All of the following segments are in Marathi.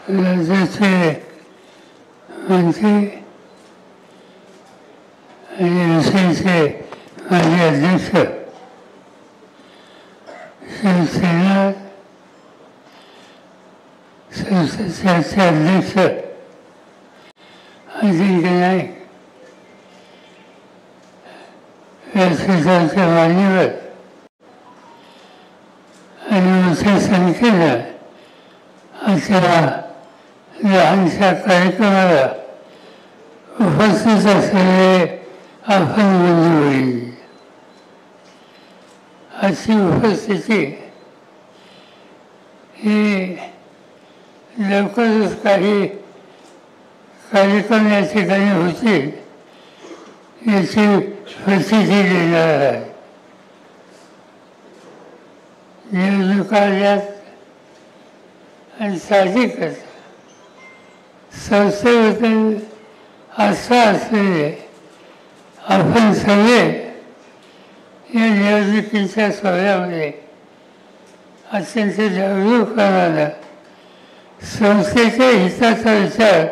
राज्याचे मंत्री आणि विषयीचे माजी अध्यक्ष शिवसेना संसदेचे अध्यक्ष अजिंक्य नाईक, व्यासपीठाचे मान्यवर आणि मोठ्या संख्येनं आजच्या लहानशा कार्यक्रमाला उपस्थित असलेले आपण मंजूर अशी उपस्थिती ही लवकरच काही कार्यक्रम या ठिकाणी होतील याची प्रसिद्धी देणार आहे. निवडणुका आल्यात आणि साहजिकच संस्थेबद्दल आस्था असलेले आपण सगळे या निवडणुकीच्या सोहळ्यामध्ये अत्यंत जागरूकपणानं संस्थेच्या हिताचा विचार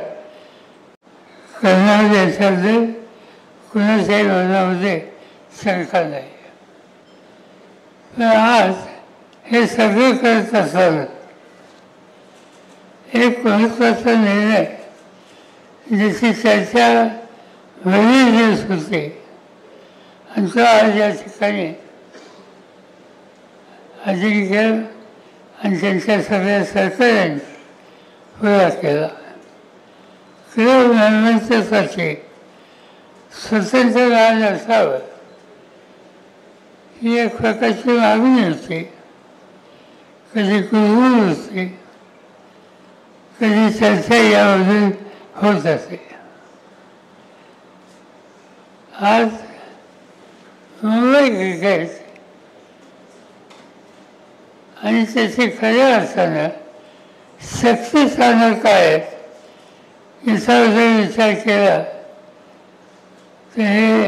करणार याच्याबद्दल कुणाच्याही मनामध्ये शंका नाही. पण आज हे सगळं करत असताना एक महत्त्वाचा निर्णय ज्याची चर्चा बरेच दिवस होते आणि तो आज या ठिकाणी अजिंक्य आणि त्यांच्या सगळ्या सहकार्यांनी पुरा केला. गृहनिर्मितीसाठी स्वतंत्र रान असावं ही एक प्रकारची मागणी होती. कधी कुजबूज होती, कधी चर्चा याबद्दल होत असे. आज मुंबई क्रिकेट आणि त्याची खऱ्या अर्थानं शक्तिस्थानं काय याच्याबद्दल विचार केला तर हे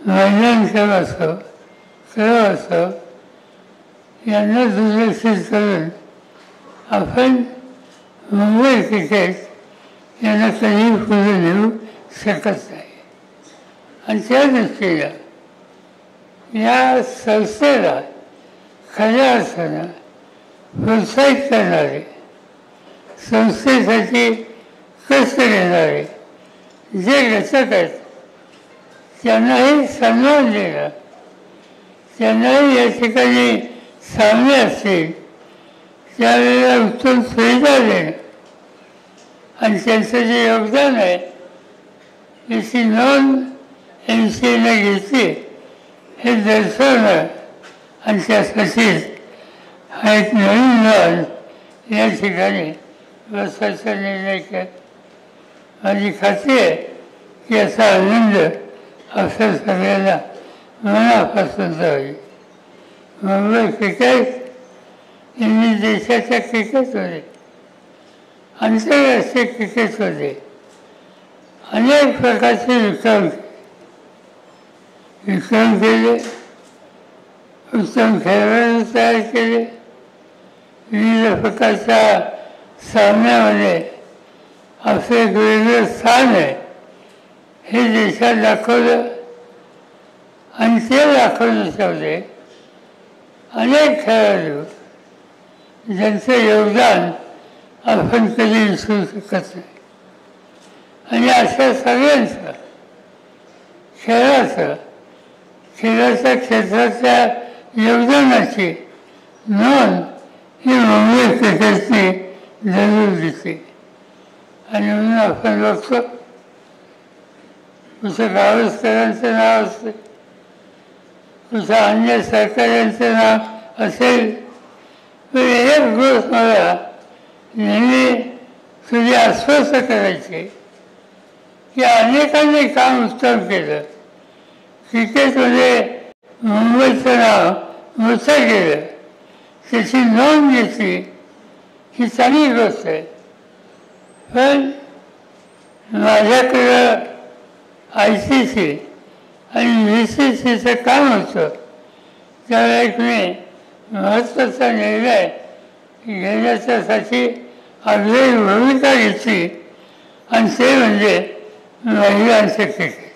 मैदान खेळ असो खेळ असो यांना दुर्लक्षित करून आपण मुंबई क्रिकेट यांना कधी पुढे नेऊ शकत नाही. आणि त्या दृष्टीनं या संस्थेला खऱ्या अर्थानं प्रोत्साहित करणारे, संस्थेसाठी कष्ट घेणारे जे घटक आहेत त्यांनाही सन्मान देणं, त्यांनाही या ठिकाणी सामने असतील त्यावेळेला उत्तम सुविधा देणं आणि त्यांचं जे योगदान आहे याची नोंद MCAने घेतली हे दर्शवणं आणि त्यासाठी हा एक नवीन नोंद या ठिकाणी बसायचा निर्णय केला. माझी खात्री आहे की याचा आनंद आपल्या सगळ्यांना मनापासून होईल. मुंबई क्रिकेट यांनी देशाच्या क्रिकेटमध्ये, आंतरराष्ट्रीय क्रिकेटमध्ये अनेक प्रकारचे विक्रम केले, उत्तम खेळाडू तयार केले, विविध प्रकारच्या सामन्यामध्ये आपलं एक वेगळं स्थान आहे हे देशात दाखवलं. आणि ते दाखवण्याच्यामध्ये अनेक खेळाडू ज्यांचं योगदान आपण कधी विसरू शकत नाही. आणि अशा सगळ्यांचं खेळाच्या क्षेत्राच्या योगदानाची नोंद ही मुंबई क्रिकेटची जरूर दिसते. आणि म्हणून आपण बघतो कुठं गावस्करांचं नाव असते, कुठं अन्य सहकार्यांचं नाव असेल. पण एक गोष्ट मला नेहमी तुझी आश्वस्त करायची की अनेकांनी काम उत्तम केलं, क्रिकेटमध्ये मुंबईचं नाव मोठं केलं, त्याची नोंद घेतली, ही चांगली गोष्ट आहे. पण माझ्याकडं ICC आणि VCCचं काम होतं त्यावेळेस मी महत्त्वाचा निर्णय घेण्याच्यासाठी आपली भूमिका घेतली आणि ते म्हणजे महिलांचं क्रिकेट.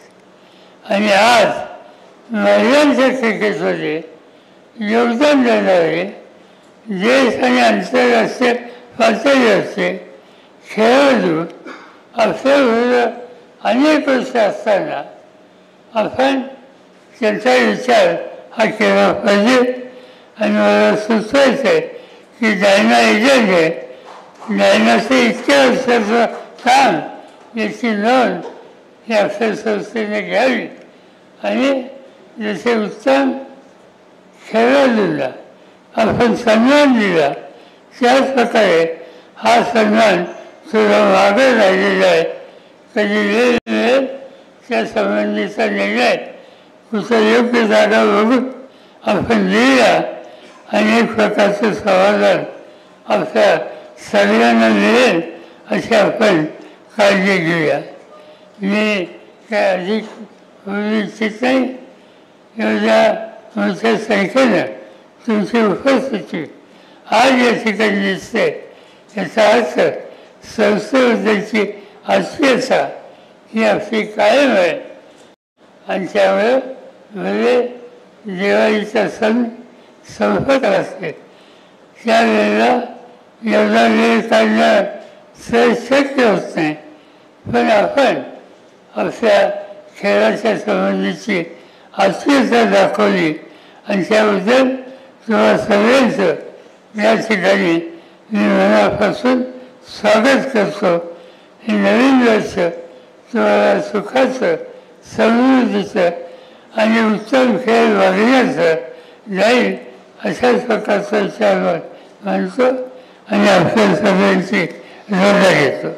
आणि आज महिलांच्या क्रिकेटमध्ये योगदान देणारे देश आणि आंतरराष्ट्रीय पातळीवरचे खेळाडू आपल्याबरोबर अनेक वर्ष असताना आपण त्यांचा विचार हा केला पाहिजे. आणि मला सुचवायचं आहे की डायना एजंट आहे, डायनाचं इतक्या वर्षाचं काम याची नोंद ही आपल्या संस्थेने घ्यावी आणि जसे उत्तम खेळाडूला आपण सन्मान दिला त्याच प्रकारे हा सन्मान थोडा मागे राहिलेला आहे. कधी वेळ मिळेल त्या संबंधीचा निर्णय कुठं योग्य जागा बघून आपण लिहिला आणि एक प्रकारचं समाधान आपल्या सगळ्यांना मिळेल अशी आपण काळजी घेऊया. मी काय अधिक बोलू इच्छित नाही. एवढ्या मोठ्या संख्येनं तुमची उपस्थिती आज या ठिकाणी दिसते याचा अर्थ संस्थेबद्दलची आत्मीयता ही आपली कायम आहे. आणि त्यामुळे भले दिवाळीचा सण संपत असते त्यावेळेला एवढा वेळ काढणं सहज शक्य होत नाही. पण आपण आपल्या खेळाच्या संबंधीची आत्मीयता दाखवली आणि त्याबद्दल तुम्हाला सगळ्यांचं या ठिकाणी मी मनापासून स्वागत करतो. हे नवीन वर्ष तुम्हाला सुखाचं, समृद्धीचं आणि उत्तम खेळ वागण्याचं जाईल अशाच प्रकारचा विचार मानतो आणि आपल्या सगळ्यांची रजा घेतो.